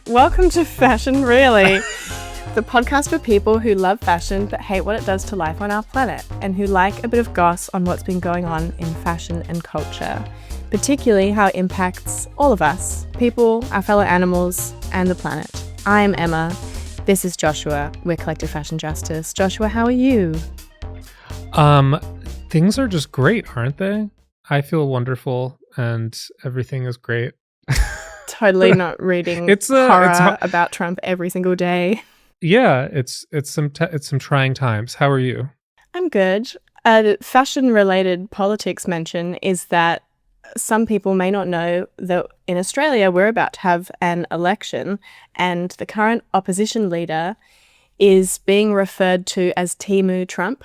Welcome to Fashion Really, the podcast for people who love fashion but hate what it does to life on our planet, and who like a bit of goss on what's been going on in fashion and culture, particularly how it impacts all of us, people, our fellow animals, and the planet. I'm Emma. This is Joshua. We're Collective Fashion Justice. Joshua, how are you? Things are just great, aren't they? I feel wonderful and everything is great. Totally not reading horror about Trump every single day. Yeah, it's some trying times. How are you? I'm good. A fashion-related politics mention is that some people may not know that in Australia we're about to have an election, and the current opposition leader is being referred to as Temu Trump.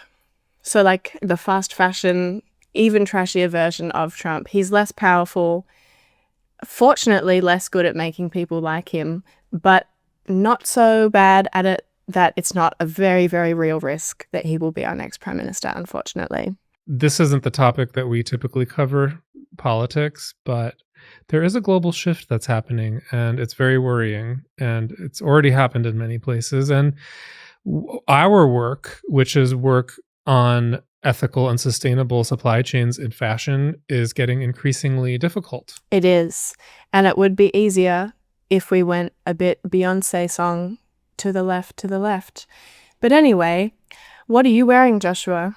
So like the fast fashion, even trashier version of Trump. He's less powerful, fortunately less good at making people like him, but not so bad at it that it's not a very, very real risk that he will be our next prime minister, unfortunately. This isn't the topic that we typically cover, politics, but there is a global shift that's happening, and it's very worrying, and it's already happened in many places. And our work, which is work on ethical and sustainable supply chains in fashion, is getting increasingly difficult. It is. And it would be easier if we went a bit Beyonce song to the left. But anyway, what are you wearing, Joshua?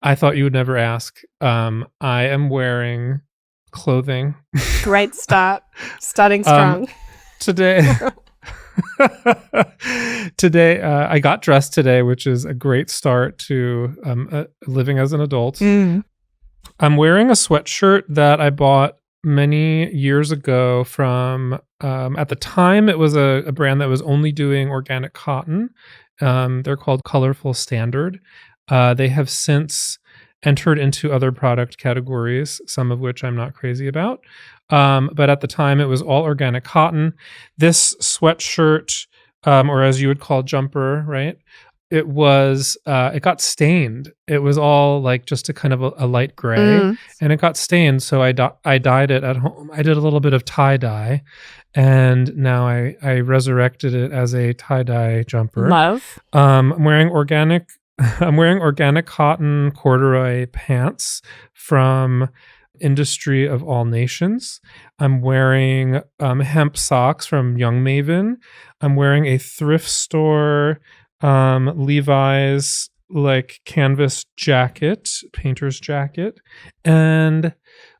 I thought you would never ask. I am wearing clothing. Great start. Starting strong. Today, I got dressed today, which is a great start to living as an adult. I'm wearing a sweatshirt that I bought many years ago from, at the time, it was a brand that was only doing organic cotton. They're called Colorful Standard. They have since entered into other product categories, some of which I'm not crazy about. But at the time, it was all organic cotton. This sweatshirt, or as you would call jumper, right? It got stained. It was all like just a kind of a light gray, and it got stained. So I dyed it at home. I did a little bit of tie dye, and now I resurrected it as a tie dye jumper. Love. I'm wearing organic cotton corduroy pants from Industry of All Nations. I'm wearing hemp socks from Young Maven. I'm wearing a thrift store Levi's like canvas jacket, painter's jacket, and a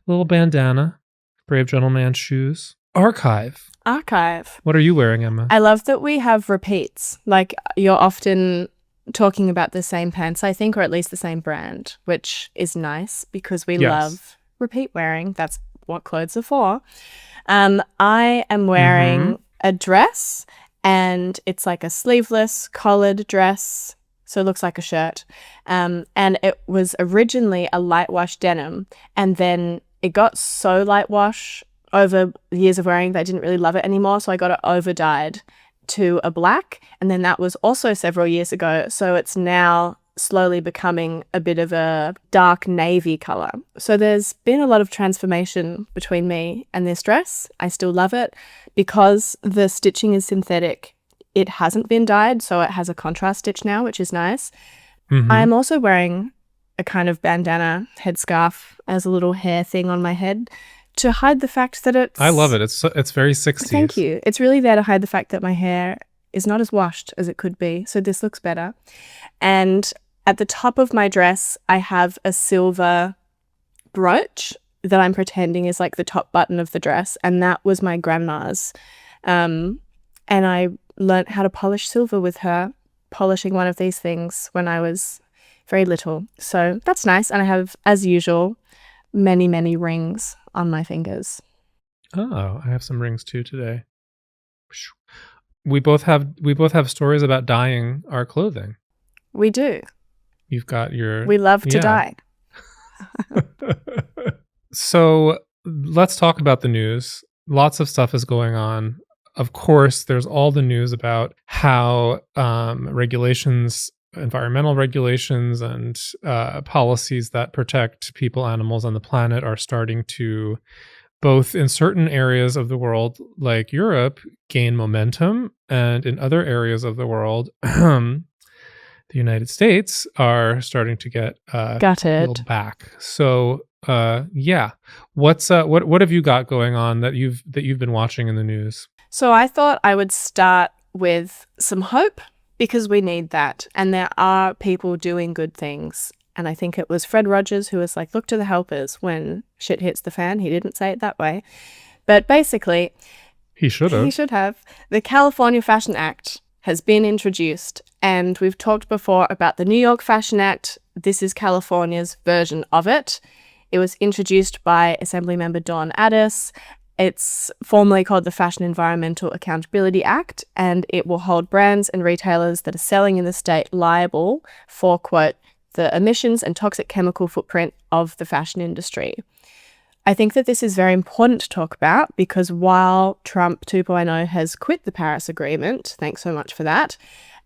little bandana, Brave Gentleman shoes. Archive. Archive. What are you wearing, Emma? I love that we have repeats. Like, you're often talking about the same pants, I think, or at least the same brand, which is nice because we love repeat wearing. That's what clothes are for. I am wearing a dress, and it's like a sleeveless collared dress, so it looks like a shirt. And it was originally a light wash denim, and then it got so light wash over years of wearing that I didn't really love it anymore, so I got it over dyed to a black, and then that was also several years ago, so it's now slowly becoming a bit of a dark navy color. So there's been a lot of transformation between me and this dress. I still love it because the stitching is synthetic. It hasn't been dyed, so it has a contrast stitch now, which is nice. I'm also wearing a kind of bandana headscarf as a little hair thing on my head to hide the fact that it's... I love it. It's very 60s. Thank you. It's really there to hide the fact that my hair is not as washed as it could be. So this looks better. And at the top of my dress, I have a silver brooch that I'm pretending is like the top button of the dress. And that was my grandma's. And I learnt how to polish silver with her, polishing one of these things when I was very little. So that's nice. And I have, as usual, many, many rings on my fingers. Oh, I have some rings too today. We both have stories about dyeing our clothing. We do. You've got your... We love to dye. So let's talk about the news. Lots of stuff is going on. Of course, there's all the news about how regulations, environmental regulations and policies that protect people, animals, and the planet are starting to both in certain areas of the world, like Europe, gain momentum, and in other areas of the world, the United States are starting to get peeled back. So, what have you got going on that you've been watching in the news? So I thought I would start with some hope, because we need that, and there are people doing good things. And I think it was Fred Rogers who was like, look to the helpers when shit hits the fan. He didn't say it that way. But basically, he should have. The California Fashion Act has been introduced, and we've talked before about the New York Fashion Act. This is California's version of it. It was introduced by Assemblymember Dawn Addis. It's formally called the Fashion Environmental Accountability Act, and it will hold brands and retailers that are selling in the state liable for, quote, the emissions and toxic chemical footprint of the fashion industry. I think that this is very important to talk about, because while Trump 2.0 has quit the Paris Agreement, thanks so much for that,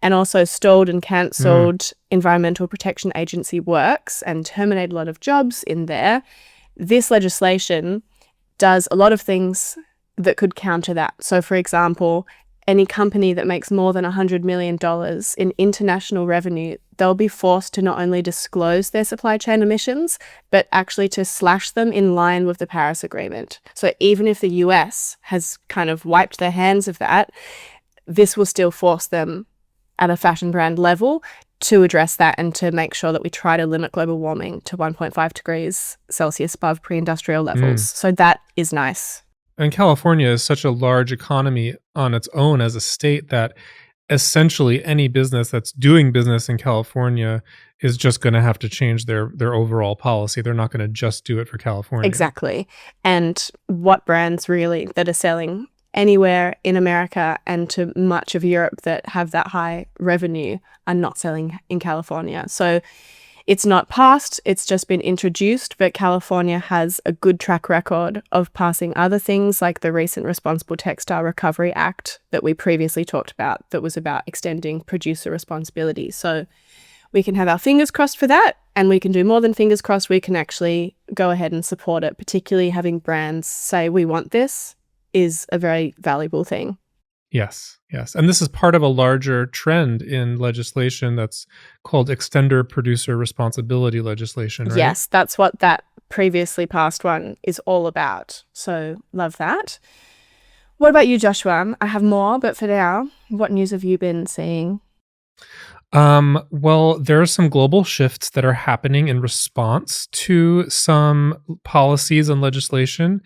and also stalled and cancelled Environmental Protection Agency works and terminated a lot of jobs in there, this legislation does a lot of things that could counter that. So, for example, any company that makes more than $100 million in international revenue, they'll be forced to not only disclose their supply chain emissions, but actually to slash them in line with the Paris Agreement. So even if the US has kind of wiped their hands of that, this will still force them at a fashion brand level to address that and to make sure that we try to limit global warming to 1.5 degrees Celsius above pre-industrial levels. So that is nice. And California is such a large economy on its own as a state that essentially any business that's doing business in California is just going to have to change their overall policy. They're not going to just do it for California. Exactly. And what brands really that are selling anywhere in America and to much of Europe that have that high revenue are not selling in California. So it's not passed, it's just been introduced, but California has a good track record of passing other things like the recent Responsible Textile Recovery Act that we previously talked about, that was about extending producer responsibility. So we can have our fingers crossed for that, and we can do more than fingers crossed. We can actually go ahead and support it, particularly having brands say we want this is a very valuable thing. Yes. And this is part of a larger trend in legislation that's called extender producer responsibility legislation, right? Yes, that's what that previously passed one is all about. So love that. What about you, Joshua? I have more, but for now, what news have you been seeing? Well, there are some global shifts that are happening in response to some policies and legislation.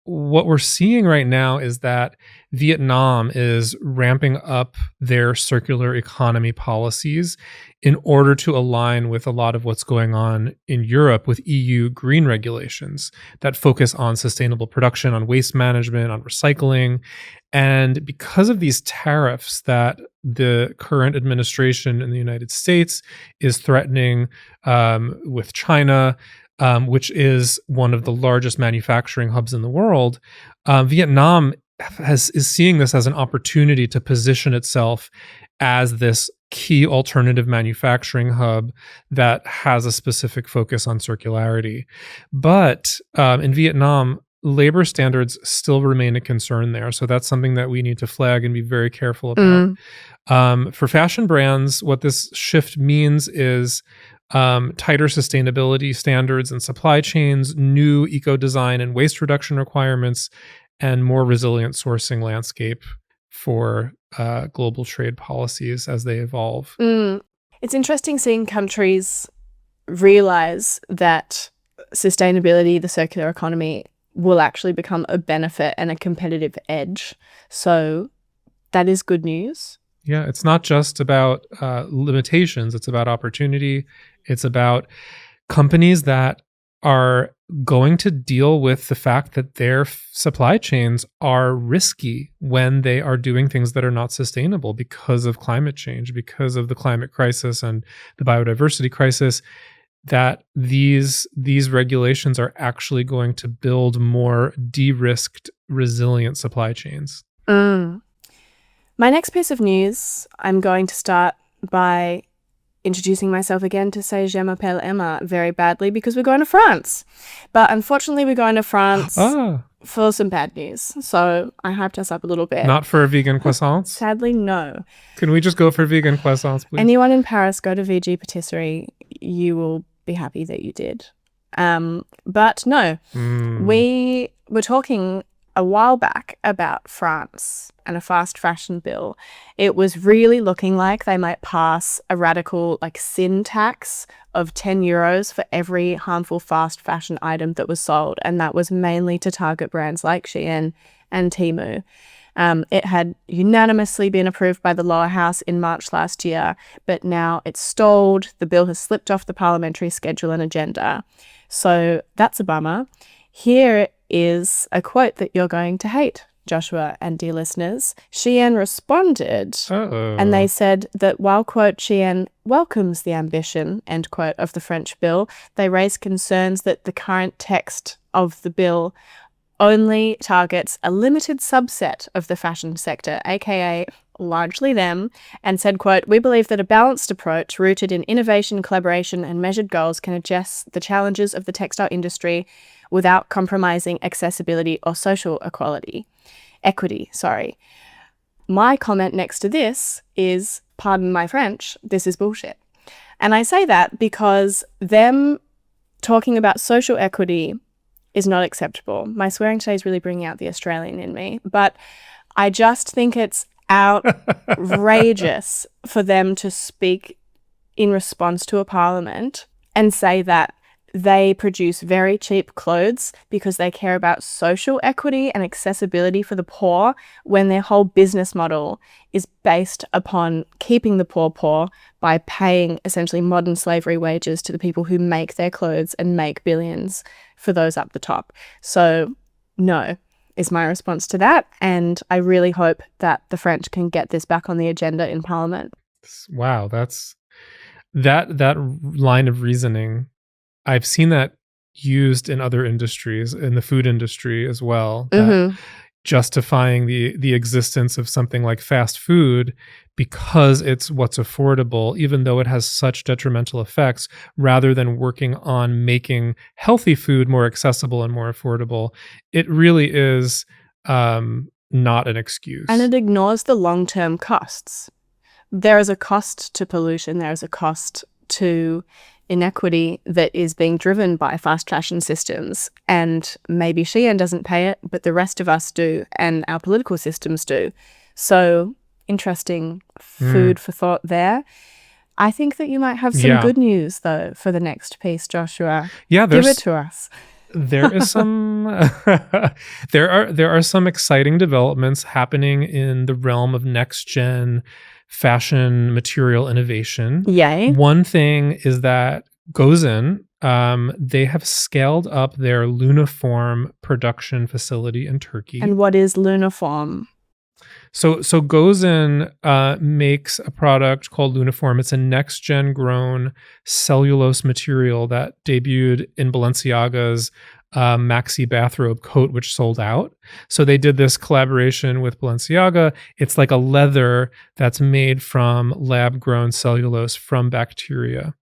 What we're seeing right now is that Vietnam is ramping up their circular economy policies in order to align with a lot of what's going on in Europe with EU green regulations that focus on sustainable production, on waste management, on recycling. And because of these tariffs that the current administration in the United States is threatening with China, which is one of the largest manufacturing hubs in the world, Vietnam is seeing this as an opportunity to position itself as this key alternative manufacturing hub that has a specific focus on circularity. But in Vietnam, labor standards still remain a concern there. So that's something that we need to flag and be very careful about. For fashion brands, what this shift means is tighter sustainability standards and supply chains, new eco-design and waste reduction requirements, and more resilient sourcing landscape for global trade policies as they evolve. It's interesting seeing countries realize that sustainability, the circular economy, will actually become a benefit and a competitive edge. So that is good news. Yeah, it's not just about limitations. It's about opportunity. It's about companies that are going to deal with the fact that their supply chains are risky when they are doing things that are not sustainable because of climate change, because of the climate crisis and the biodiversity crisis, that these regulations are actually going to build more de-risked, resilient supply chains. My next piece of news, I'm going to start by introducing myself again to say je m'appelle Emma very badly because we're going to France. But unfortunately, we're going to France for some bad news. So I hyped us up a little bit. Not for vegan croissants? Sadly, no. Can we just go for vegan croissants, please? Anyone in Paris, go to VG Patisserie. You will be happy that you did. But no, we were talking a while back about France and a fast fashion bill. It was really looking like they might pass a radical SHEIN tax of 10 euros for every harmful fast fashion item that was sold. And that was mainly to target brands like SHEIN and Temu. It had unanimously been approved by the lower house in March last year, but now it's stalled. The bill has slipped off the parliamentary schedule and agenda. So that's a bummer. Here is a quote that you're going to hate, Joshua and dear listeners. SHEIN responded, and they said that while, quote, SHEIN welcomes the ambition, end quote, of the French bill, they raise concerns that the current text of the bill only targets a limited subset of the fashion sector, aka largely them, and said, quote, we believe that a balanced approach rooted in innovation, collaboration, and measured goals can address the challenges of the textile industry without compromising accessibility or social equity. My comment next to this is, pardon my French, this is bullshit. And I say that because them talking about social equity is not acceptable. My swearing today is really bringing out the Australian in me, but I just think it's outrageous for them to speak in response to a parliament and say that they produce very cheap clothes because they care about social equity and accessibility for the poor, when their whole business model is based upon keeping the poor by paying essentially modern slavery wages to the people who make their clothes and make billions for those up the top. So no is my response to that, and I really hope that the French can get this back on the agenda in Parliament. Wow, that's that line of reasoning. I've seen that used in other industries, in the food industry as well, justifying the existence of something like fast food because it's what's affordable, even though it has such detrimental effects, rather than working on making healthy food more accessible and more affordable. It really is not an excuse. And it ignores the long-term costs. There is a cost to pollution. There is a cost to inequity that is being driven by fast fashion systems, and maybe SHEIN doesn't pay it, but the rest of us do, and our political systems do. So interesting food for thought there. I think that you might have some good news though for the next piece, Joshua. Yeah, give it to us. There is some there are some exciting developments happening in the realm of next gen fashion material innovation. Yay. One thing is that gettin, they have scaled up their Luniform production facility in Turkey. And what is Luniform? So gettin makes a product called Luniform. It's a next-gen grown cellulose material that debuted in Balenciaga's maxi bathrobe coat, which sold out. So they did this collaboration with Balenciaga. It's like a leather that's made from lab-grown cellulose from bacteria.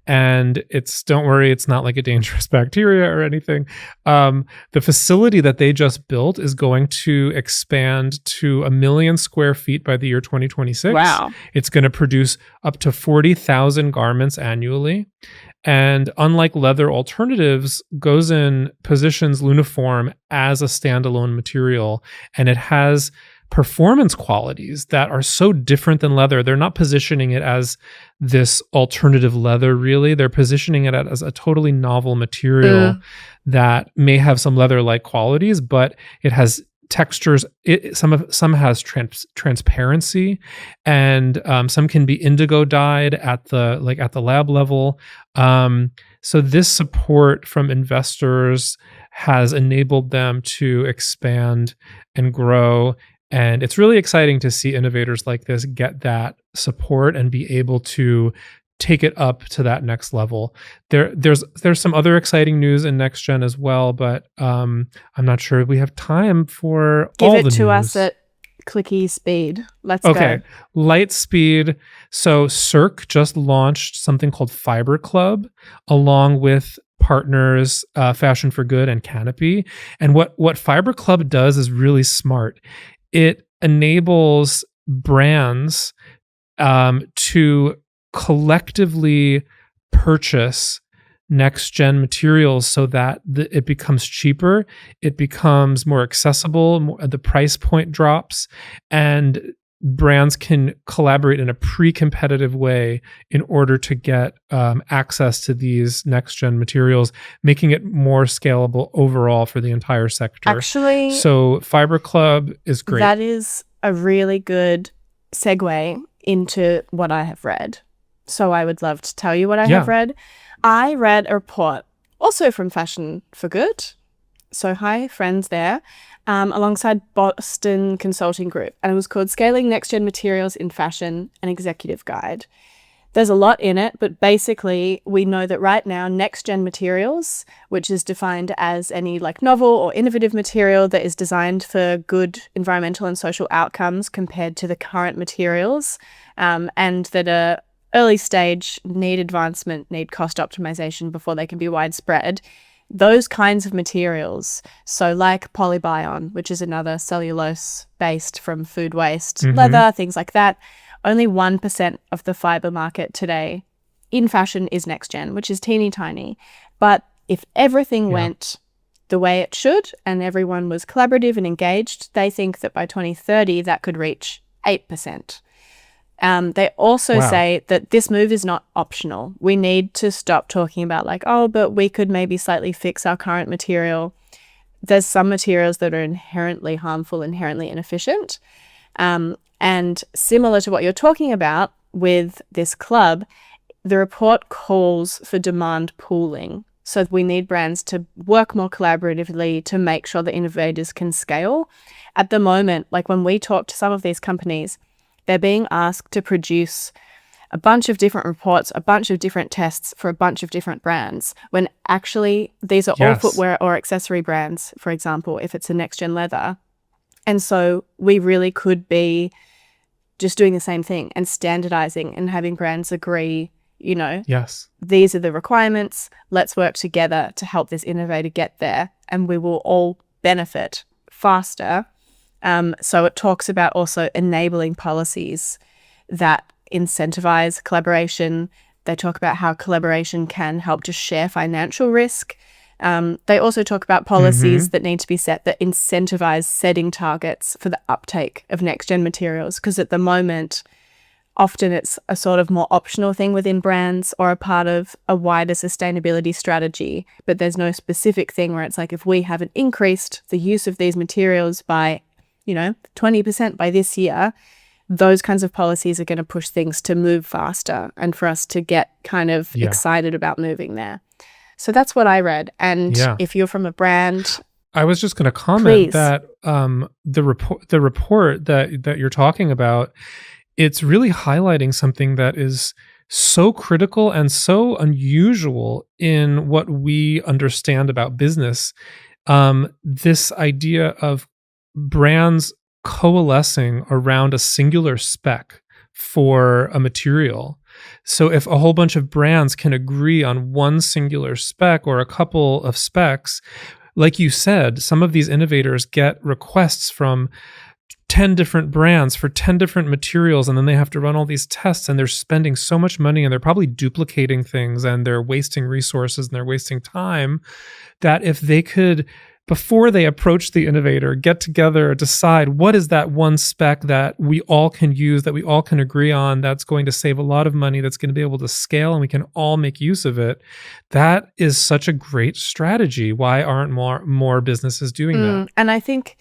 And don't worry, it's not like a dangerous bacteria or anything. The facility that they just built is going to expand to 1 million square feet by the year 2026. Wow. It's going to produce up to 40,000 garments annually. And unlike leather alternatives, gettin positions Luniform as a standalone material, and it has performance qualities that are so different than leather. They're not positioning it as this alternative leather, really. They're positioning it as a totally novel material that may have some leather-like qualities, but it has textures. Some has transparency, and some can be indigo dyed at the lab level. So this support from investors has enabled them to expand and grow. And it's really exciting to see innovators like this get that support and be able to take it up to that next level. There's some other exciting news in next gen as well, but I'm not sure we have time for all the news. Give it to us at clicky speed. Let's Okay. go. Light speed. So Cirque just launched something called Fiber Club along with partners Fashion for Good and Canopy. And what Fiber Club does is really smart. It enables brands to collectively purchase next gen materials so that it becomes cheaper, it becomes more accessible, the price point drops, and brands can collaborate in a pre-competitive way in order to get access to these next gen materials, making it more scalable overall for the entire sector. Actually, so Fiber Club is great. That is a really good segue into what I have read. So I would love to tell you what I have read. I read a report also from Fashion for Good. So hi, friends there, alongside Boston Consulting Group. And it was called Scaling Next Gen Materials in Fashion, an Executive Guide. There's a lot in it, but basically we know that right now next gen materials, which is defined as any like novel or innovative material that is designed for good environmental and social outcomes compared to the current materials, and that are early stage, need advancement, need cost optimization before they can be widespread. Those kinds of materials, so like polybion, which is another cellulose based from food waste, leather, things like that, only 1% of the fiber market today in fashion is next gen, which is teeny tiny. But if everything went the way it should and everyone was collaborative and engaged, they think that by 2030 that could reach 8%. They also say that this move is not optional. We need to stop talking about like, oh, but we could maybe slightly fix our current material. There's some materials that are inherently harmful, inherently inefficient. And similar to what you're talking about with this club, the report calls for demand pooling. So we need brands to work more collaboratively to make sure that innovators can scale. At the moment, like when we talk to some of these companies, they're being asked to produce a bunch of different reports, a bunch of different tests for a bunch of different brands, when actually these are all footwear or accessory brands, for example, if it's a next-gen leather. And so we really could be just doing the same thing and standardizing and having brands agree, you know, these are the requirements, let's work together to help this innovator get there, and we will all benefit faster. So it talks about also enabling policies that incentivize collaboration. They talk about how collaboration can help to share financial risk. They also talk about policies that need to be set that incentivize setting targets for the uptake of next-gen materials, because at the moment, often it's a sort of more optional thing within brands or a part of a wider sustainability strategy, but there's no specific thing where it's like, if we haven't increased the use of these materials by 20% by this year, those kinds of policies are going to push things to move faster and for us to get kind of excited about moving there. So that's what I read. And if you're from a brand, I was just going to comment that the report that you're talking about, it's really highlighting something that is so critical and so unusual in what we understand about business. This idea of brands coalescing around a singular spec for a material. So if a whole bunch of brands can agree on one singular spec or a couple of specs, like you said, some of these innovators get requests from 10 different brands for 10 different materials, and then they have to run all these tests, and they're spending so much money, and they're probably duplicating things, and they're wasting resources, and they're wasting time, that if they could, before they approach the innovator, get together, decide what is that one spec that we all can use, that we all can agree on, that's going to save a lot of money, that's going to be able to scale, and we can all make use of it. That is such a great strategy. Why aren't more businesses doing that? And I think,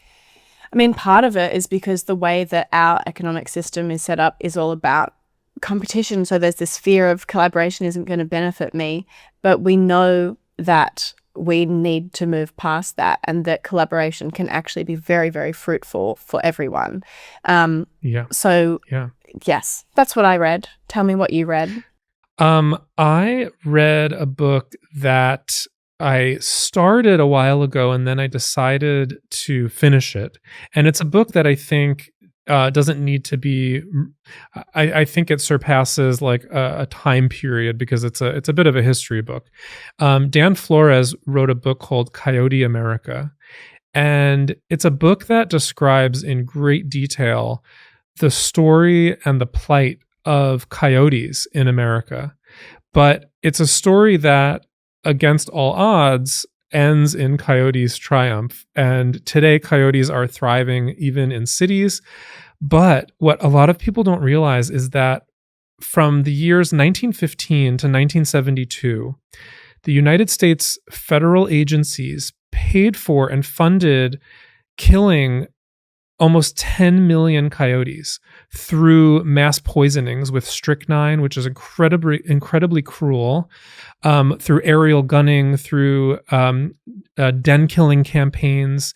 part of it is because the way that our economic system is set up is all about competition. So there's this fear of collaboration isn't going to benefit me, but we know that we need to move past that, and that collaboration can actually be very, very fruitful for everyone. So yes, that's what I read. Tell me what you read. I read a book that I started a while ago, and then I decided to finish it. And it's a book that I think doesn't need to be. I think it surpasses like a time period because it's a bit of a history book. Dan Flores wrote a book called Coyote America, and it's a book that describes in great detail the story and the plight of coyotes in America. But it's a story that, against all odds, ends in coyotes' triumph. And today, coyotes are thriving even in cities. But what a lot of people don't realize is that from the years 1915 to 1972, the United States federal agencies paid for and funded killing almost 10 million coyotes through mass poisonings with strychnine, which is incredibly cruel, through aerial gunning, through den killing campaigns.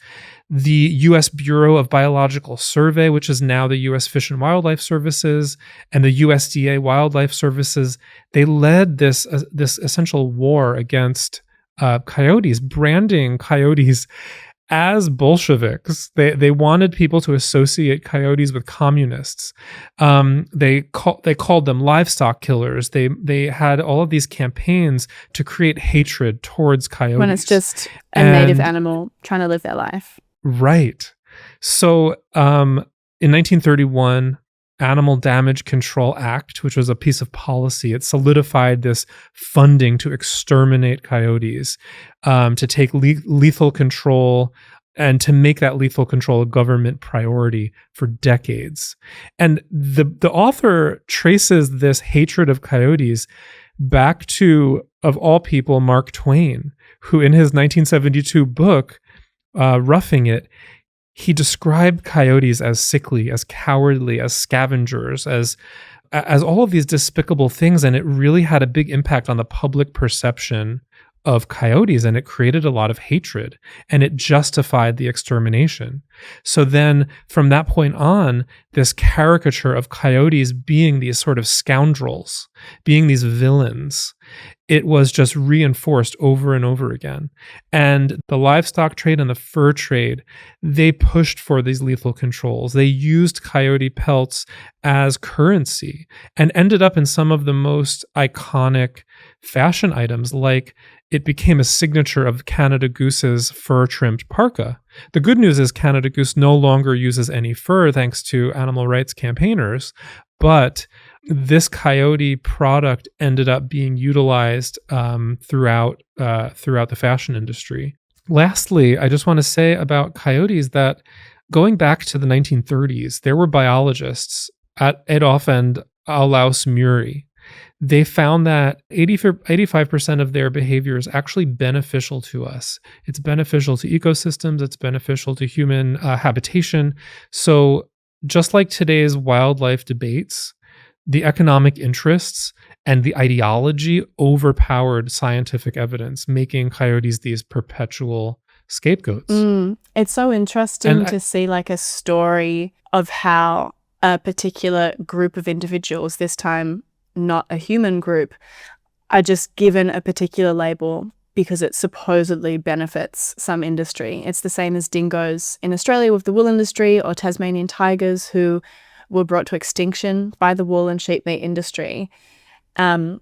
The U.S. Bureau of Biological Survey, which is now the U.S. Fish and Wildlife Services, and the USDA Wildlife Services, they led this essential war against coyotes, branding coyotes as Bolsheviks. They wanted people to associate coyotes with communists. They called them livestock killers. They had all of these campaigns to create hatred towards coyotes. When it's just a native animal trying to live their life. Right. So in 1931, Animal Damage Control Act, which was a piece of policy, it solidified this funding to exterminate coyotes, to take lethal control and to make that lethal control a government priority for decades. And the author traces this hatred of coyotes back to, of all people, Mark Twain, who in his 1972 book, Roughing It, he described coyotes as sickly, as cowardly, as scavengers, as all of these despicable things. And it really had a big impact on the public perception of coyotes, and it created a lot of hatred, and it justified the extermination. So then from that point on, this caricature of coyotes being these sort of scoundrels, being these villains, it was just reinforced over and over again. And the livestock trade and the fur trade, they pushed for these lethal controls. They used coyote pelts as currency and ended up in some of the most iconic fashion items, like it became a signature of Canada Goose's fur-trimmed parka. The good news is Canada Goose no longer uses any fur thanks to animal rights campaigners, but this coyote product ended up being utilized throughout the fashion industry. Lastly, I just want to say about coyotes that going back to the 1930s, there were biologists at Adolph and Olaus Murie. They found that 85% of their behavior is actually beneficial to us. It's beneficial to ecosystems. It's beneficial to human habitation. So just like today's wildlife debates, the economic interests and the ideology overpowered scientific evidence, making coyotes these perpetual scapegoats. It's so interesting to see like a story of how a particular group of individuals, this time not a human group, are just given a particular label because it supposedly benefits some industry. It's the same as dingoes in Australia with the wool industry, or Tasmanian tigers who were brought to extinction by the wool and sheep meat industry. A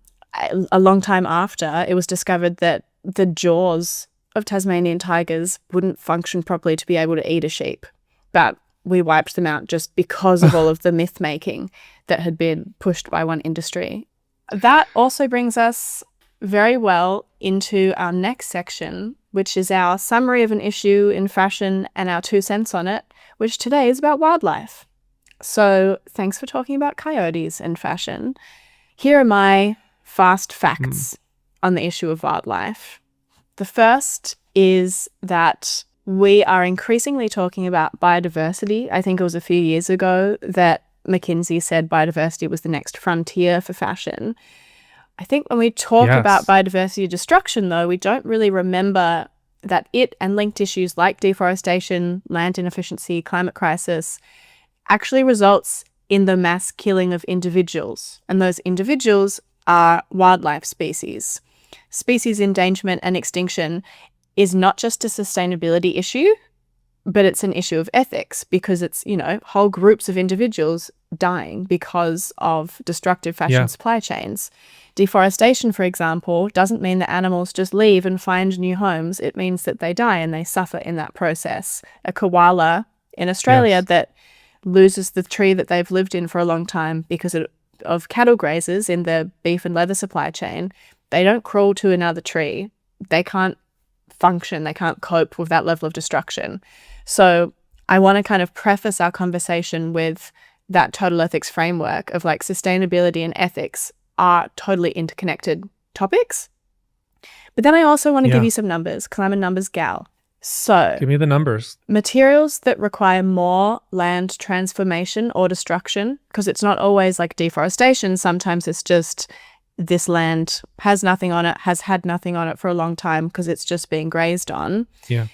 long time after, it was discovered that the jaws of Tasmanian tigers wouldn't function properly to be able to eat a sheep, but we wiped them out just because of all of the myth making that had been pushed by one industry. That also brings us very well into our next section, which is our summary of an issue in fashion and our 2 cents on it, which today is about wildlife. So thanks for talking about coyotes in fashion. Here are my fast facts on the issue of wildlife. The first is that we are increasingly talking about biodiversity. I think it was a few years ago that McKinsey said biodiversity was the next frontier for fashion. I think when we talk about biodiversity destruction, though, we don't really remember that it and linked issues like deforestation, land inefficiency, climate crisis actually results in the mass killing of individuals. And those individuals are wildlife species. Species endangerment and extinction is not just a sustainability issue, But it's an issue of ethics because it's, whole groups of individuals dying because of destructive fashion supply chains. Deforestation, for example, doesn't mean that animals just leave and find new homes. It means that they die and they suffer in that process. A koala in Australia that loses the tree that they've lived in for a long time because of cattle grazers in the beef and leather supply chain, they don't crawl to another tree. They can't function. They can't cope with that level of destruction. So I want to kind of preface our conversation with that total ethics framework of like sustainability and ethics are totally interconnected topics. But then I also want to give you some numbers because I'm a numbers gal. So give me the numbers. Materials that require more land transformation or destruction, because it's not always like deforestation. Sometimes it's just this land has nothing on it, has had nothing on it for a long time because it's just being grazed on. Yeah.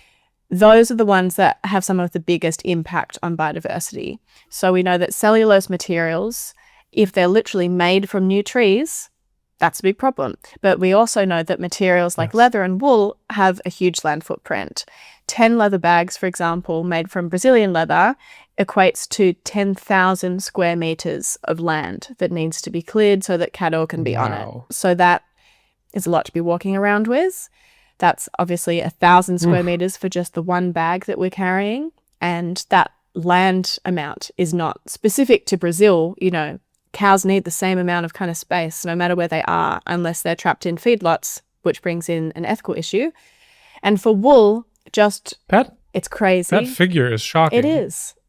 Those are the ones that have some of the biggest impact on biodiversity. So we know that cellulose materials, if they're literally made from new trees, that's a big problem. But we also know that materials like leather and wool have a huge land footprint. 10 leather bags, for example, made from Brazilian leather equates to 10,000 square meters of land that needs to be cleared so that cattle can be on it. So that is a lot to be walking around with. That's obviously 1,000 square meters for just the one bag that we're carrying. And that land amount is not specific to Brazil. Cows need the same amount of kind of space no matter where they are, unless they're trapped in feedlots, which brings in an ethical issue. And for wool, it's crazy. That figure is shocking.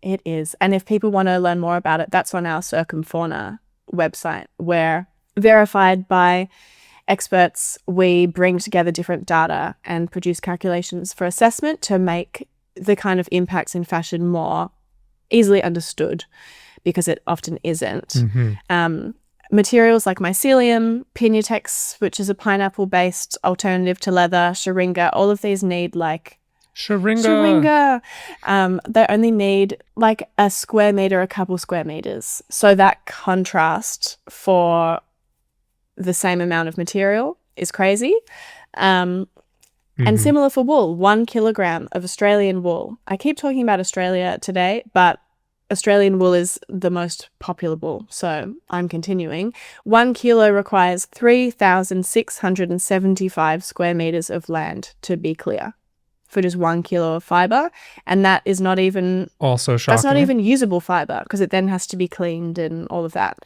It is. And if people want to learn more about it, that's on our Circumfauna website, where verified by experts, we bring together different data and produce calculations for assessment to make the kind of impacts in fashion more easily understood, because it often isn't. Materials like mycelium, Pinatex, which is a pineapple-based alternative to leather, Sharinga, all of these need Sharinga. They only need like a square meter, a couple square meters. So that contrast for the same amount of material is crazy. And similar for wool, 1 kilogram of Australian wool. I keep talking about Australia today, but Australian wool is the most popular wool, so I'm continuing. 1 kilo requires 3,675 square meters of land to be clear for just 1 kilo of fiber, and that is not even also shocking. That's not even usable fiber because it then has to be cleaned and all of that.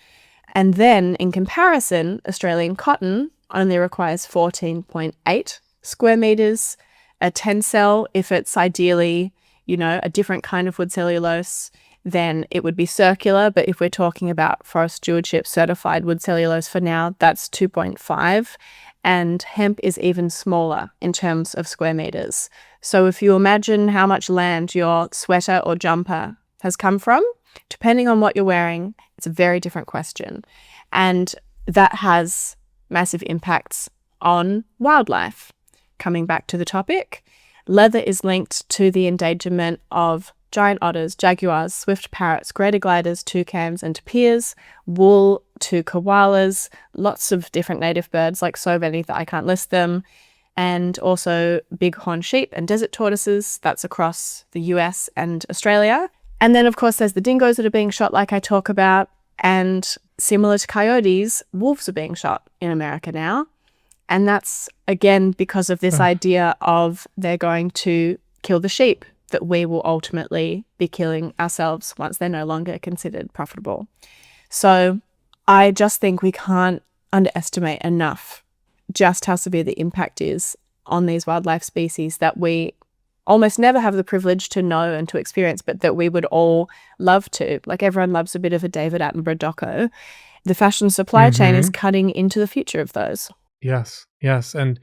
And then in comparison, Australian cotton only requires 14.8 square meters. A tencel, if it's ideally, a different kind of wood cellulose, then it would be circular. But if we're talking about forest stewardship certified wood cellulose for now, that's 2.5. And hemp is even smaller in terms of square meters. So if you imagine how much land your sweater or jumper has come from, depending on what you're wearing, it's a very different question. And that has massive impacts on wildlife. Coming back to the topic, leather is linked to the endangerment of giant otters, jaguars, swift parrots, greater gliders, toucans, and tapirs. Wool to koalas, lots of different native birds, like so many that I can't list them. And also bighorn sheep and desert tortoises. That's across the US and Australia. And then, of course, there's the dingoes that are being shot, like I talk about. And similar to coyotes, wolves are being shot in America now. And that's, again, because of this idea of they're going to kill the sheep that we will ultimately be killing ourselves once they're no longer considered profitable. So I just think we can't underestimate enough just how severe the impact is on these wildlife species that we almost never have the privilege to know and to experience, but that we would all love to. Like everyone loves a bit of a David Attenborough doco. The fashion supply chain is cutting into the future of those. Yes. And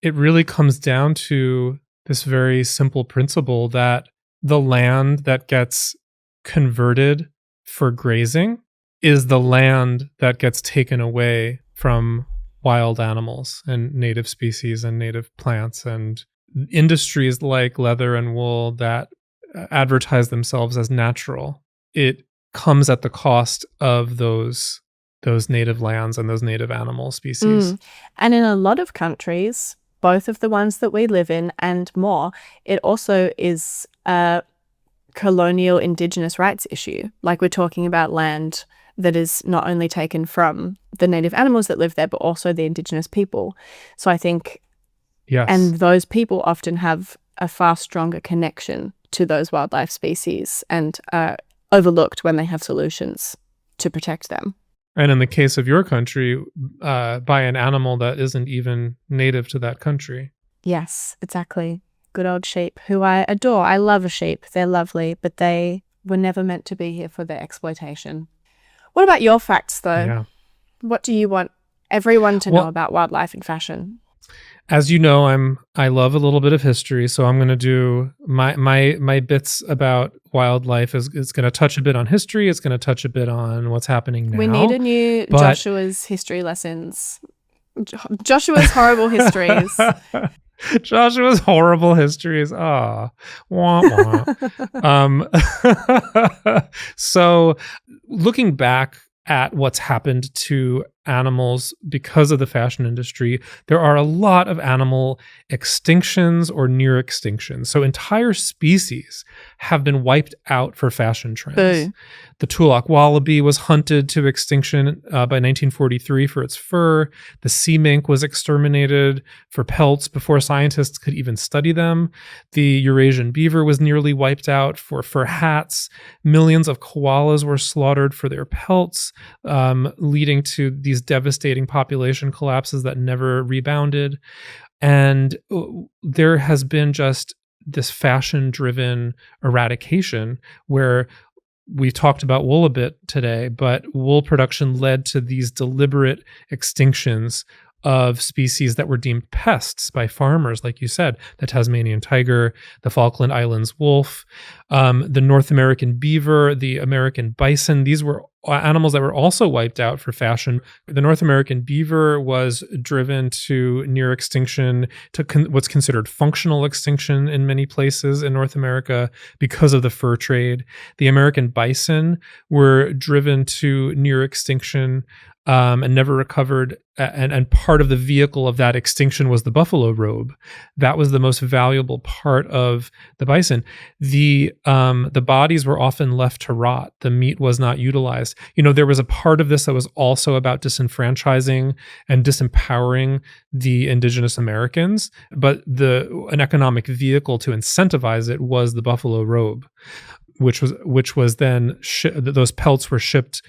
it really comes down to this very simple principle that the land that gets converted for grazing is the land that gets taken away from wild animals and native species and native plants and industries like leather and wool that advertise themselves as natural. It comes at the cost of those native lands and those native animal species. And in a lot of countries, both of the ones that we live in and more, it also is a colonial indigenous rights issue. Like, we're talking about land that is not only taken from the native animals that live there, but also the indigenous people. So I think, yes, and those people often have a far stronger connection to those wildlife species and are overlooked when they have solutions to protect them. And in the case of your country, by an animal that isn't even native to that country. Yes, exactly. Good old sheep, who I adore. I love a sheep. They're lovely, but they were never meant to be here for their exploitation. What about your facts, though? Yeah. What do you want everyone to know about wildlife and fashion? As you know, I love a little bit of history, so I'm going to do my bits about wildlife is going to touch a bit on history. It's going to touch a bit on what's happening now. We need a new Joshua's history lessons. Joshua's horrible histories. Joshua's horrible histories. Ah, wah, wah. So looking back at what's happened to animals because of the fashion industry, there are a lot of animal extinctions or near extinctions. So entire species have been wiped out for fashion trends. Boo. The Tulloch wallaby was hunted to extinction by 1943 for its fur. The sea mink was exterminated for pelts before scientists could even study them. The Eurasian beaver was nearly wiped out for fur hats. Millions of koalas were slaughtered for their pelts, leading to these devastating population collapses that never rebounded. And there has been just this fashion-driven eradication where we talked about wool a bit today, but wool production led to these deliberate extinctions of species that were deemed pests by farmers, like you said, the Tasmanian tiger, the Falkland Islands wolf, the North American beaver, the American bison. These were animals that were also wiped out for fashion. The North American beaver was driven to near extinction, to what's considered functional extinction in many places in North America because of the fur trade. The American bison were driven to near extinction and never recovered. And part of the vehicle of that extinction was the buffalo robe. That was the most valuable part of the bison. The bodies were often left to rot. The meat was not utilized. You know, there was a part of this that was also about disenfranchising and disempowering the indigenous Americans, but an economic vehicle to incentivize it was the buffalo robe, which was then those pelts were shipped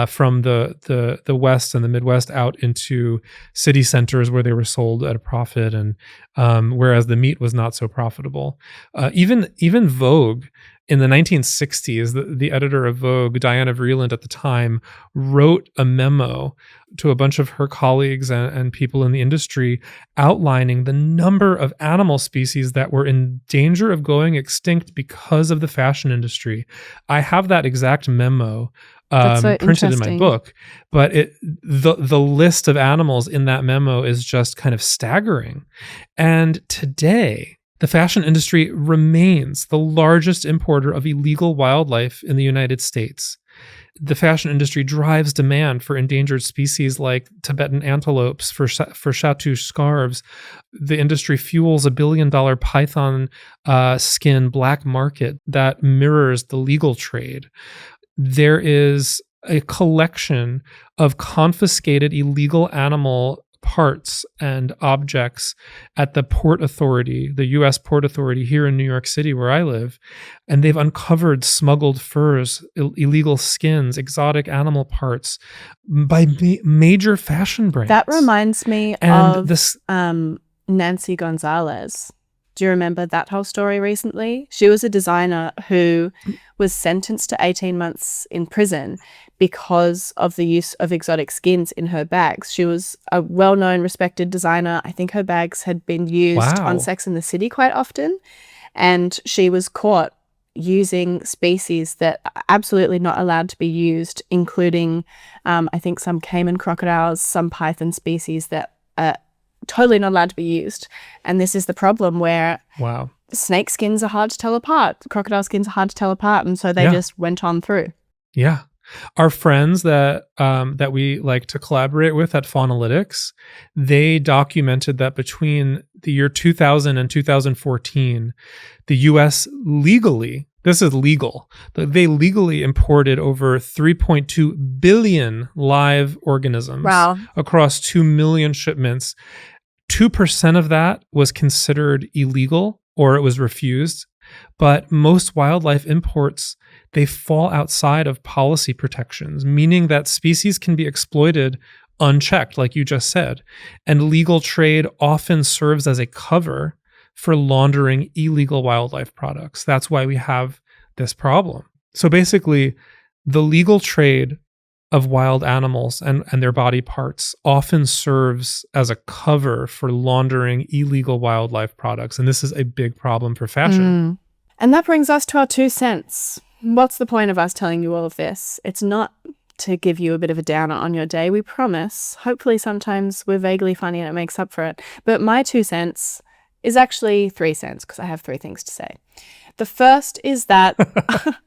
from the West and the Midwest out into city centers where they were sold at a profit, and whereas the meat was not so profitable. Even Vogue in the 1960s, the editor of Vogue, Diana Vreeland at the time, wrote a memo to a bunch of her colleagues and people in the industry outlining the number of animal species that were in danger of going extinct because of the fashion industry. I have that exact memo printed in my book, but the list of animals in that memo is just kind of staggering. And today, the fashion industry remains the largest importer of illegal wildlife in the United States. The fashion industry drives demand for endangered species like Tibetan antelopes, for chatouche scarves. The industry fuels $1 billion python skin black market that mirrors the legal trade. There is a collection of confiscated illegal animal parts and objects at the Port Authority, the U.S. Port Authority here in New York City where I live, and they've uncovered smuggled furs, illegal skins, exotic animal parts by major fashion brands. That reminds me of Nancy Gonzalez. Do you remember that whole story recently? She was a designer who was sentenced to 18 months in prison because of the use of exotic skins in her bags. She was a well-known, respected designer. I think her bags had been used on Sex and the City quite often. And she was caught using species that are absolutely not allowed to be used, including, I think, some caiman crocodiles, some python species that are totally not allowed to be used. And this is the problem where snake skins are hard to tell apart, crocodile skins are hard to tell apart, and so they just went on through. Yeah. Our friends that we like to collaborate with at Faunalytics, they documented that between the year 2000 and 2014, the U.S. legally, this is legal, they legally imported over 3.2 billion live organisms across 2 million shipments. 2% of that was considered illegal or it was refused. But most wildlife imports, they fall outside of policy protections, meaning that species can be exploited unchecked, like you just said. And legal trade often serves as a cover for laundering illegal wildlife products. That's why we have this problem. So basically, the legal trade of wild animals and their body parts often serves as a cover for laundering illegal wildlife products. And this is a big problem for fashion. And that brings us to our 2 cents. What's the point of us telling you all of this? It's not to give you a bit of a downer on your day, we promise. Hopefully sometimes we're vaguely funny and it makes up for it. But my 2 cents is actually 3 cents because I have 3 things to say. The first is that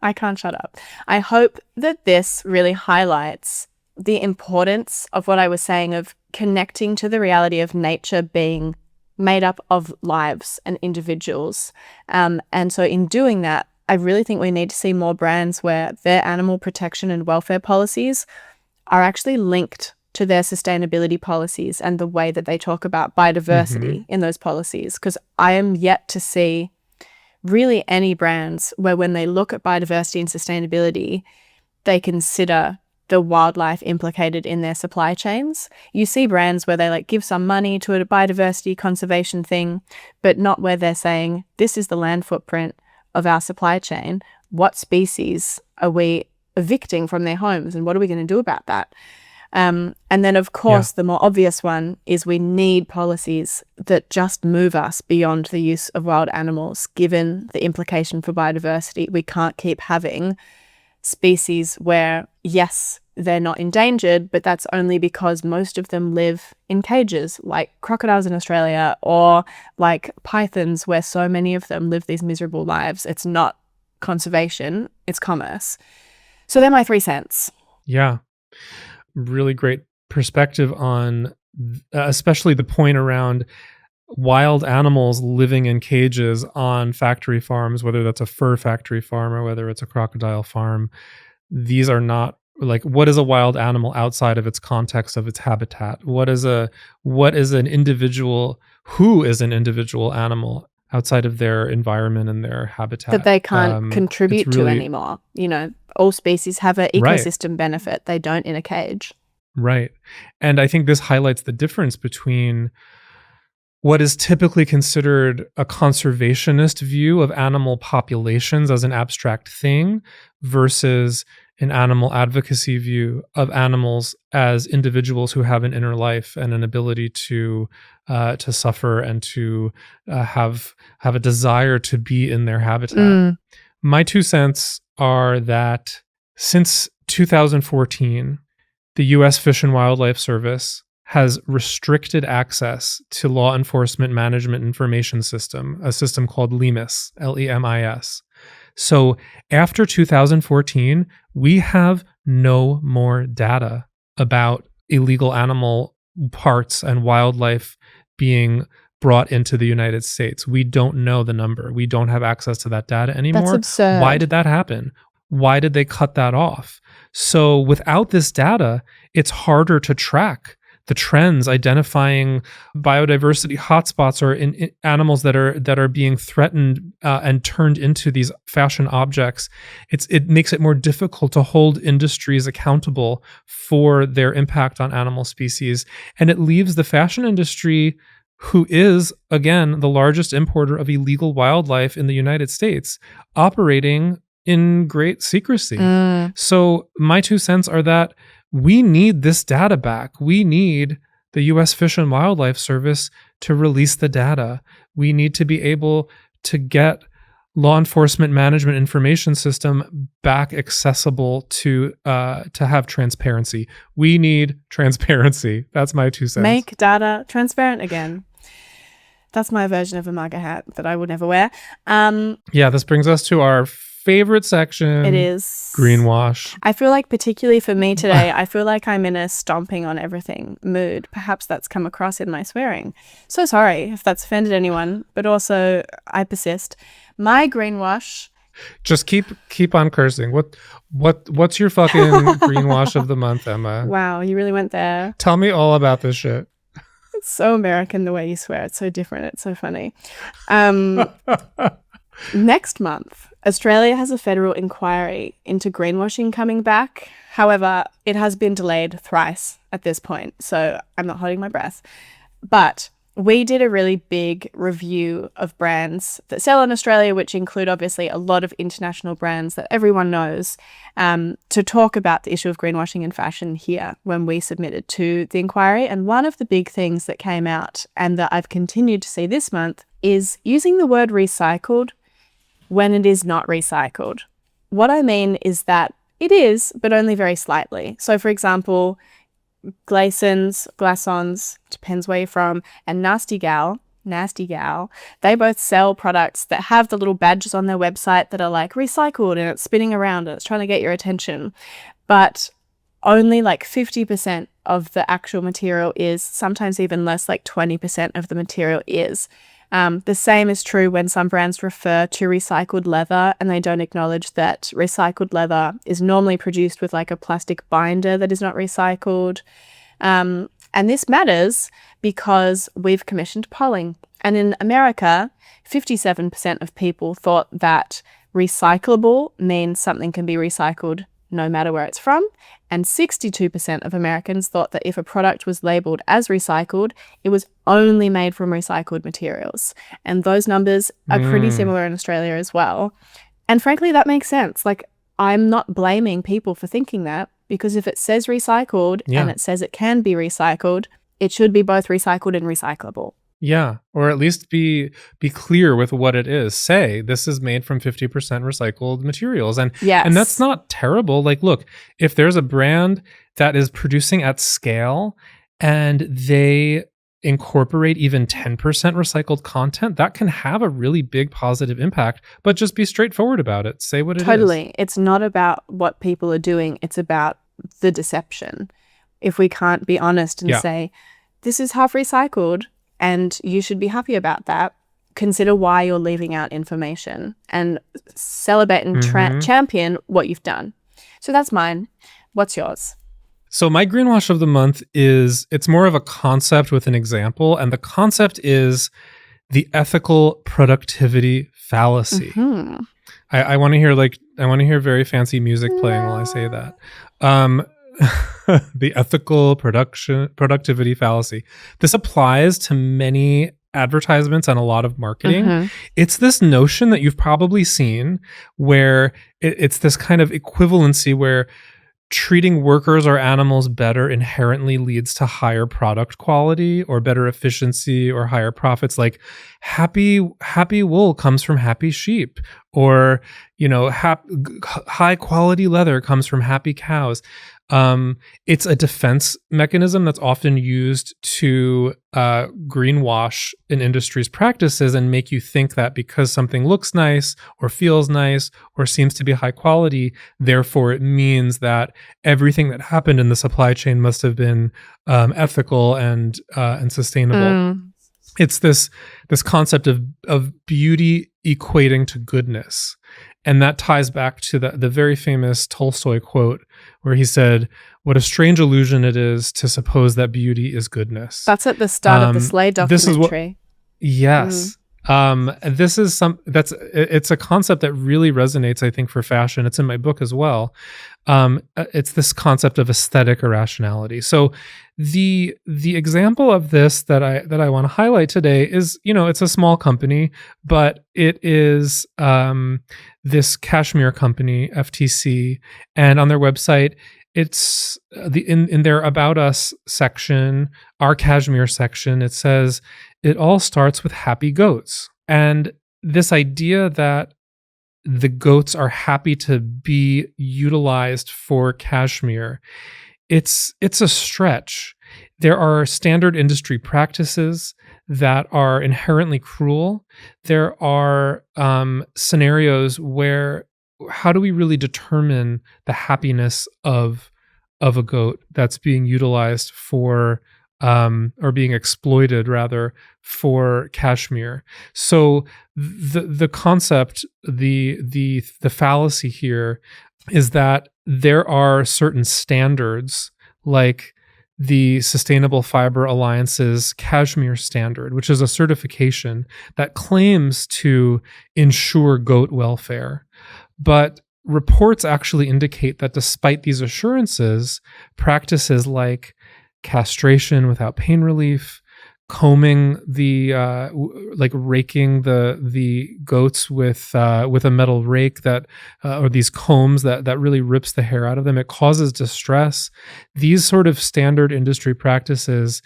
I can't shut up. I hope that this really highlights the importance of what I was saying of connecting to the reality of nature being made up of lives and individuals. And so in doing that, I really think we need to see more brands where their animal protection and welfare policies are actually linked to their sustainability policies and the way that they talk about biodiversity in those policies. Because I am yet to see really any brands where when they look at biodiversity and sustainability, they consider the wildlife implicated in their supply chains. You see brands where they like give some money to a biodiversity conservation thing, but not where they're saying, this is the land footprint of our supply chain. What species are we evicting from their homes and what are we going to do about that? And then, of course, the more obvious one is we need policies that just move us beyond the use of wild animals, given the implication for biodiversity. We can't keep having species where, yes, they're not endangered, but that's only because most of them live in cages, like crocodiles in Australia or like pythons, where so many of them live these miserable lives. It's not conservation, it's commerce. So they're my 3 cents. Yeah. Really great perspective on especially the point around wild animals living in cages on factory farms, whether that's a fur factory farm or whether it's a crocodile farm. These are not like, what is a wild animal outside of its context of its habitat? Who is an individual animal outside of their environment and their habitat that they can't contribute to anymore? You know, all species have an ecosystem benefit. They don't in a cage. Right. And I think this highlights the difference between what is typically considered a conservationist view of animal populations as an abstract thing versus an animal advocacy view of animals as individuals who have an inner life and an ability to suffer and to have a desire to be in their habitat. My 2 cents are that since 2014, the U.S. Fish and Wildlife Service has restricted access to law enforcement management information system, a system called LEMIS, L-E-M-I-S. So after 2014, we have no more data about illegal animal parts and wildlife being brought into the United States. We don't know the number. We don't have access to that data anymore. That's absurd. Why did that happen? Why did they cut that off? So without this data, it's harder to track the trends identifying biodiversity hotspots or in animals that are being threatened and turned into these fashion objects. It makes it more difficult to hold industries accountable for their impact on animal species, and it leaves the fashion industry, who is, again, the largest importer of illegal wildlife in the United States, operating in great secrecy. So my 2 cents are that we need this data back. We need the U.S. Fish and Wildlife Service to release the data. We need to be able to get law enforcement management information system back accessible to have transparency. We need transparency. That's my 2 cents. Make data transparent again. That's my version of a MAGA hat that I would never wear. Yeah, this brings us to our favorite section. It is. Greenwash. I feel like particularly for me today, I feel like I'm in a stomping on everything mood. Perhaps that's come across in my swearing. So sorry if that's offended anyone, but also I persist. My greenwash. Just keep on cursing. What's your fucking greenwash of the month, Emma? Wow, you really went there. Tell me all about this shit. It's so American the way you swear. It's so different. It's so funny. Next month, Australia has a federal inquiry into greenwashing coming back. However, it has been delayed thrice at this point, so I'm not holding my breath. But we did a really big review of brands that sell in Australia, which include obviously a lot of international brands that everyone knows, to talk about the issue of greenwashing in fashion here when we submitted to the inquiry. And one of the big things that came out and that I've continued to see this month is using the word recycled when it is not recycled. What I mean is that it is, but only very slightly. So for example, Glassons, depends where you're from, and Nasty Gal, they both sell products that have the little badges on their website that are like recycled and it's spinning around and it's trying to get your attention. But only like 50% of the actual material is, sometimes even less, like 20% of the material is. The same is true when some brands refer to recycled leather and they don't acknowledge that recycled leather is normally produced with like a plastic binder that is not recycled. And this matters because we've commissioned polling. And in America, 57% of people thought that recyclable means something can be recycled no matter where it's from. And 62% of Americans thought that if a product was labeled as recycled, it was only made from recycled materials. And those numbers are pretty similar in Australia as well. And frankly, that makes sense. Like, I'm not blaming people for thinking that, because if it says recycled and it says it can be recycled, it should be both recycled and recyclable. Yeah, or at least be clear with what it is. Say this is made from 50% recycled materials, and that's not terrible. Like, look, if there's a brand that is producing at scale and they incorporate even 10% recycled content, that can have a really big positive impact. But just be straightforward about it. Say what it is. Totally. It's not about what people are doing. It's about the deception. If we can't be honest and say, this is half recycled, and you should be happy about that, consider why you're leaving out information and celebrate and champion what you've done. So that's mine. What's yours? So my greenwash of the month it's more of a concept with an example. And the concept is the ethical productivity fallacy. I want to hear very fancy music playing while I say that. The ethical productivity fallacy. This applies to many advertisements and a lot of marketing. It's this notion that you've probably seen where it's this kind of equivalency where treating workers or animals better inherently leads to higher product quality or better efficiency or higher profits. Like happy wool comes from happy sheep, or high quality leather comes from happy cows. It's a defense mechanism that's often used to greenwash an industry's practices and make you think that because something looks nice or feels nice or seems to be high quality, therefore it means that everything that happened in the supply chain must have been ethical and sustainable. It's this concept of beauty equating to goodness. And that ties back to the very famous Tolstoy quote where he said, "What a strange illusion it is to suppose that beauty is goodness." That's at the start of the Slade documentary. Yes. It's a concept that really resonates, I think, for fashion. It's in my book as well. It's this concept of aesthetic irrationality. So the example of this that I want to highlight today is, it's a small company, but it is this cashmere company, FTC, and on their website, it's in their About Us section, our cashmere section, it says, "It all starts with happy goats." And this idea that the goats are happy to be utilized for cashmere, it's a stretch. There are standard industry practices that are inherently cruel. There are scenarios where how do we really determine the happiness of a goat that's being utilized for or being exploited rather for cashmere? So the concept, the fallacy here is that there are certain standards, like the Sustainable Fiber Alliance's Cashmere Standard, which is a certification that claims to ensure goat welfare. But reports actually indicate that despite these assurances, practices like castration without pain relief, combing like raking the goats with a metal rake that or these combs that really rips the hair out of them, it causes distress. These sort of standard industry practices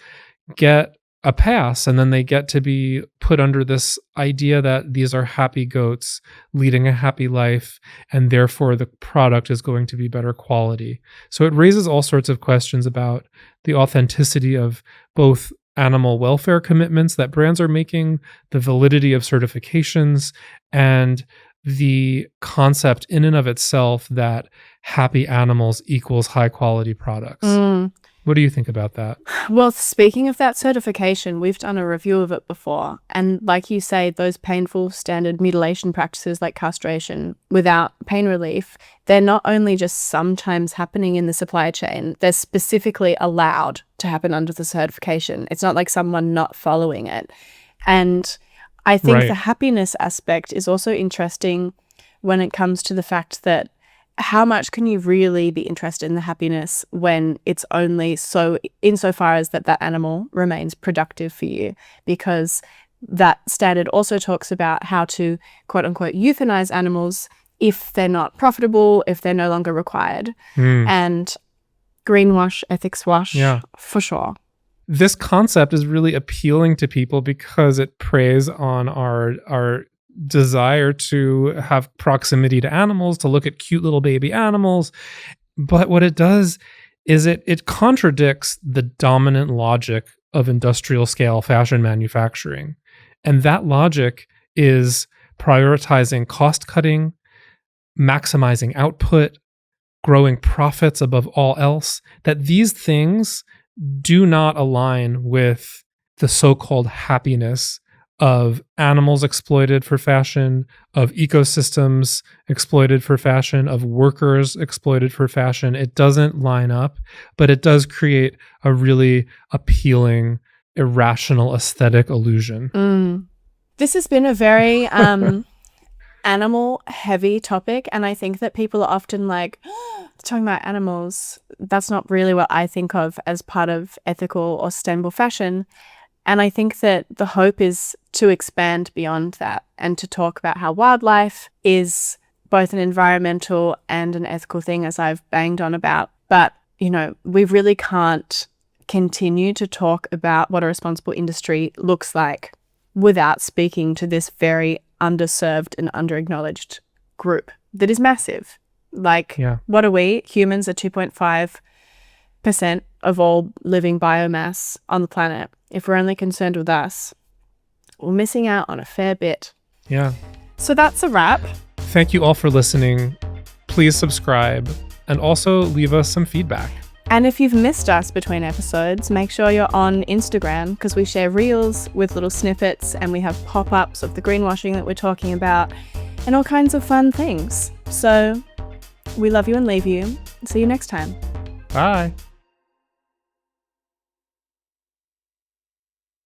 get a pass, and then they get to be put under this idea that these are happy goats leading a happy life, and therefore the product is going to be better quality. So it raises all sorts of questions about the authenticity of both animal welfare commitments that brands are making, the validity of certifications, and the concept in and of itself that happy animals equals high quality products. What do you think about that? Well, speaking of that certification, we've done a review of it before. And like you say, those painful standard mutilation practices like castration without pain relief, they're not only just sometimes happening in the supply chain, they're specifically allowed to happen under the certification. It's not like someone not following it. And I think the happiness aspect is also interesting when it comes to the fact that how much can you really be interested in the happiness when it's only so insofar as that animal remains productive for you? Because that standard also talks about how to quote unquote euthanize animals if they're not profitable, if they're no longer required. And greenwash, ethics wash, for sure. This concept is really appealing to people because it preys on our desire to have proximity to animals, to look at cute little baby animals. But what it does is it contradicts the dominant logic of industrial scale fashion manufacturing. And that logic is prioritizing cost cutting, maximizing output, growing profits above all else, that these things do not align with the so-called happiness of animals exploited for fashion, of ecosystems exploited for fashion, of workers exploited for fashion. It doesn't line up, but it does create a really appealing, irrational aesthetic illusion. This has been a very animal-heavy topic, and I think that people are often like, talking about animals, that's not really what I think of as part of ethical or sustainable fashion. And I think that the hope is to expand beyond that and to talk about how wildlife is both an environmental and an ethical thing, as I've banged on about. But, you know, we really can't continue to talk about what a responsible industry looks like without speaking to this very underserved and underacknowledged group that is massive. Like, what are we? Humans are 2.5% of all living biomass on the planet. If we're only concerned with us, we're missing out on a fair bit. Yeah. So that's a wrap. Thank you all for listening. Please subscribe and also leave us some feedback. And if you've missed us between episodes, make sure you're on Instagram, because we share reels with little snippets and we have pop-ups of the greenwashing that we're talking about and all kinds of fun things. So we love you and leave you. See you next time. Bye.